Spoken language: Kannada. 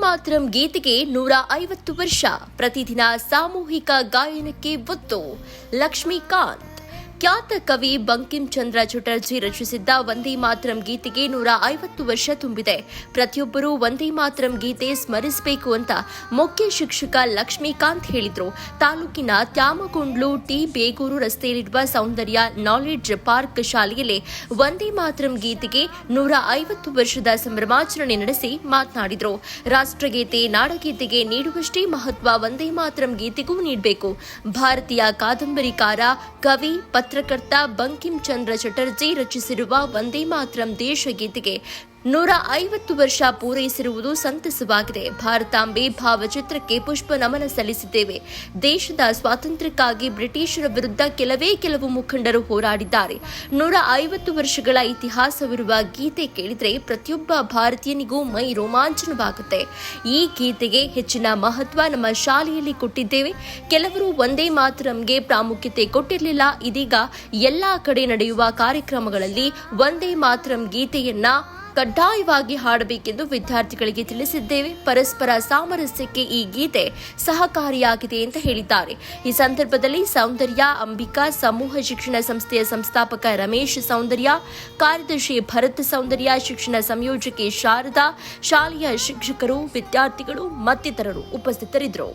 ಮಾತರಂ ಗೀತೆಗೆ 150 ವರ್ಷ. ಪ್ರತಿದಿನ ಸಾಮೂಹಿಕ ಗಾಯನಕ್ಕೆ ಒತ್ತು. ಲಕ್ಷ್ಮೀಕಾಂತ್. ಖ್ಯಾತ ಕವಿ ಬಂಕಿಂ ಚಂದ್ರ ಚಟರ್ಜಿ ರಚಿಸಿದ್ದ ವಂದೇ ಮಾತರಂ ಗೀತೆಗೆ 150 ವರ್ಷ ತುಂಬಿದೆ. ಪ್ರತಿಯೊಬ್ಬರೂ ವಂದೇ ಮಾತರಂ ಗೀತೆ ಸ್ಮರಿಸಬೇಕು ಅಂತ ಮುಖ್ಯ ಶಿಕ್ಷಕ ಲಕ್ಷ್ಮೀಕಾಂತ್ ಹೇಳಿದ್ರು. ತಾಲೂಕಿನ ತ್ಯಾಮಗೊಂಡ್ಲು ಟಿ ಬೇಗೂರು ರಸ್ತೆಯಲ್ಲಿರುವ ಸೌಂದರ್ಯ ನಾಲೆಡ್ಜ್ ಪಾರ್ಕ್ ಶಾಲೆಯಲ್ಲಿ ವಂದೇ ಮಾತರಂ ಗೀತೆಗೆ 150 ವರ್ಷದ ಸಂಭ್ರಮಾಚರಣೆ ನಡೆಸಿ ಮಾತನಾಡಿದರು. ರಾಷ್ಟ್ರಗೀತೆ ನಾಡಗೀತೆಗೆ ನೀಡುವಷ್ಟೇ ಮಹತ್ವ ವಂದೇ ಮಾತರಂ ಗೀತೆಗೂ ನೀಡಬೇಕು. ಭಾರತೀಯ ಕಾದಂಬರಿಕಾರ, ಕವಿ, ಪತ್ರಕರ್ತ ಬಂಕಿಂ ಚಂದ್ರ ಚಟರ್ಜಿ ರಚಿಸಿರುವ ವಂದೇ ಮಾತರಂ ದೇಶಗೀತೆಗೆ 150 ವರ್ಷ ಪೂರೈಸಿರುವುದು ಸಂತಸವಾಗಿದೆ. ಭಾರತಾಂಬೆ ಭಾವಚಿತ್ರಕ್ಕೆ ಪುಷ್ಪ ನಮನ ಸಲ್ಲಿಸಿದ್ದೇವೆ. ದೇಶದ ಸ್ವಾತಂತ್ರ್ಯಕ್ಕಾಗಿ ಬ್ರಿಟಿಷರ ವಿರುದ್ಧ ಕೆಲವು ಮುಖಂಡರು ಹೋರಾಡಿದ್ದಾರೆ. 150 ವರ್ಷಗಳ ಇತಿಹಾಸವಿರುವ ಗೀತೆ ಕೇಳಿದ್ರೆ ಪ್ರತಿಯೊಬ್ಬ ಭಾರತೀಯನಿಗೂ ಮೈ ರೋಮಾಂಚನವಾಗುತ್ತೆ. ಈ ಗೀತೆಗೆ ಹೆಚ್ಚಿನ ಮಹತ್ವ ನಮ್ಮ ಶಾಲೆಯಲ್ಲಿ ಕೊಟ್ಟಿದ್ದೇವೆ. ಕೆಲವರು ವಂದೇ ಮಾತರಂಗೆ ಪ್ರಾಮುಖ್ಯತೆ ಕೊಟ್ಟಿರಲಿಲ್ಲ. ಇದೀಗ ಎಲ್ಲಾ ಕಡೆ ನಡೆಯುವ ಕಾರ್ಯಕ್ರಮಗಳಲ್ಲಿ ವಂದೇ ಮಾತರಂ ಗೀತೆಯನ್ನ ಕಡ್ಡಾಯವಾಗಿ ಹಾಡಬೇಕೆಂದು ವಿದ್ಯಾರ್ಥಿಗಳಿಗೆ ತಿಳಿಸಿದ್ದೇವೆ. ಪರಸ್ಪರ ಸಾಮರಸ್ಯಕ್ಕೆ ಈ ಗೀತೆ ಸಹಕಾರಿಯಾಗಿದೆ ಅಂತ ಹೇಳಿದ್ದಾರೆ. ಈ ಸಂದರ್ಭದಲ್ಲಿ ಸೌಂದರ್ಯ ಅಂಬಿಕಾ ಸಮೂಹ ಶಿಕ್ಷಣ ಸಂಸ್ಥೆಯ ಸಂಸ್ಥಾಪಕ ರಮೇಶ್ ಸೌಂದರ್ಯ, ಕಾರ್ಯದರ್ಶಿ ಭರತ್ ಸೌಂದರ್ಯ, ಶಿಕ್ಷಣ ಸಂಯೋಜಕಿ ಶಾರದಾ, ಶಾಲೆಯ ಶಿಕ್ಷಕರು, ವಿದ್ಯಾರ್ಥಿಗಳು ಮತ್ತಿತರರು ಉಪಸ್ಥಿತರಿದ್ದರು.